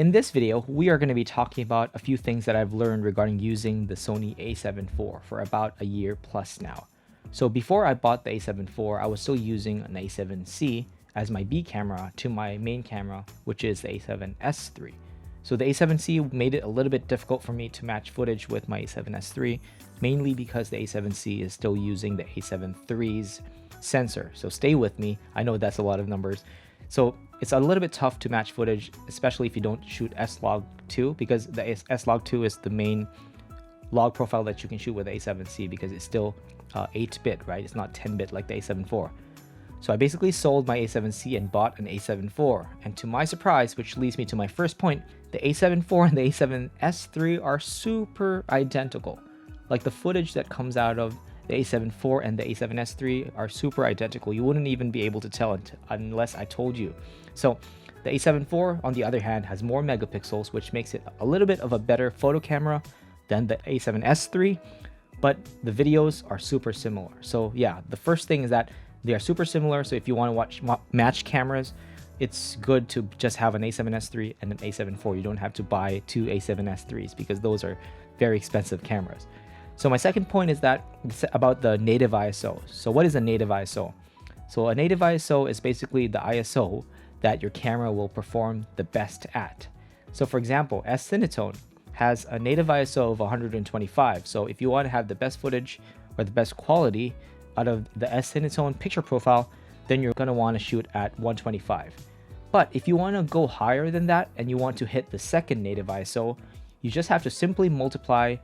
In this video, we are going to be talking about a few things that I've learned regarding using the Sony A7 IV for about a year plus now. So before I bought the A7 IV, I was still using an A7C as my B camera to my main camera, which is the A7S III. So the A7C made it a little bit difficult for me to match footage with my A7S III, mainly because the A7C is still using the A7 III's sensor. So stay with me. I know that's a lot of numbers. So it's a little bit tough to match footage, especially if you don't shoot S-Log2, because the S-Log2 is the main log profile that you can shoot with the A7C because it's still 8-bit, right? It's not 10-bit like the A7 IV. So I basically sold my A7C and bought an A7 IV. And to my surprise, which leads me to my first point, the A7 IV and the A7S III are super identical. Like the footage that comes out of the A7 IV and the A7S III are super identical. You wouldn't even be able to tell it unless I told you. So the A7 IV, on the other hand, has more megapixels, which makes it a little bit of a better photo camera than the A7S III, but the videos are super similar. So yeah, the first thing is that they are super similar. So if you want to watch matched cameras, it's good to just have an A7S III and an A7 IV. You don't have to buy two A7S IIIs because those are very expensive cameras. So my second point is that it's about the native ISO. So what is a native ISO? So a native ISO is basically the ISO that your camera will perform the best at. So for example, S-Cinetone has a native ISO of 125. So if you want to have the best footage or the best quality out of the S-Cinetone picture profile, then you're going to want to shoot at 125. But if you want to go higher than that and you want to hit the second native ISO, you just have to simply multiply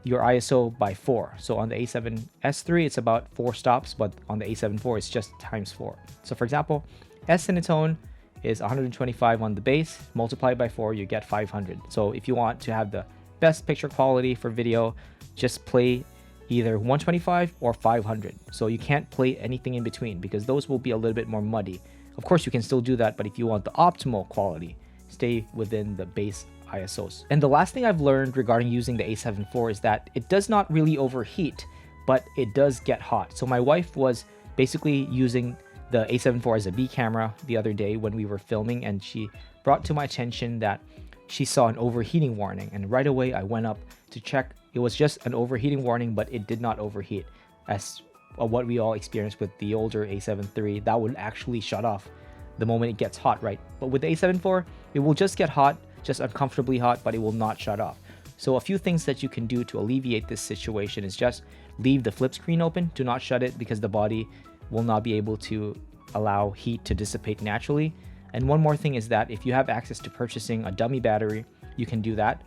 your ISO by 4. So on the A7S III, it's about 4 stops, but on the A7 IV, it's just times 4. So for example, S-Cinetone is 125 on the base, multiplied by 4, you get 500. So if you want to have the best picture quality for video, just play either 125 or 500. So you can't play anything in between because those will be a little bit more muddy. Of course, you can still do that, but if you want the optimal quality, stay within the base ISOs. And the last thing I've learned regarding using the A7 IV is that it does not really overheat, but it does get hot. So my wife was basically using the A7 IV as a B camera the other day when we were filming, and she brought to my attention that she saw an overheating warning, and right away I went up to check. It was just an overheating warning, but it did not overheat as what we all experienced with the older A7 III. That would actually shut off the moment it gets hot, right? But with the A7 IV, it will just get hot, just uncomfortably hot, but it will not shut off. So a few things that you can do to alleviate this situation is just leave the flip screen open. Do not shut it because the body will not be able to allow heat to dissipate naturally. And one more thing is that if you have access to purchasing a dummy battery, you can do that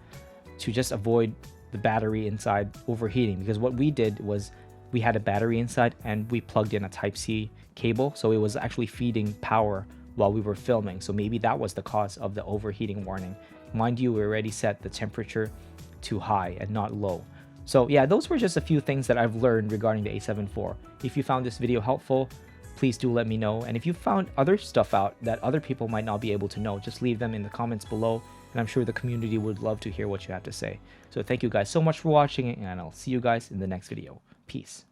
to just avoid the battery inside overheating. Because what we did was we had a battery inside and we plugged in a Type-C cable, so it was actually feeding power while we were filming. So maybe that was the cause of the overheating warning. Mind you, we already set the temperature to high and not low. So yeah, those were just a few things that I've learned regarding the A7 IV. If you found this video helpful, please do let me know. And if you found other stuff out that other people might not be able to know, just leave them in the comments below. And I'm sure the community would love to hear what you have to say. So thank you guys so much for watching, and I'll see you guys in the next video. Peace.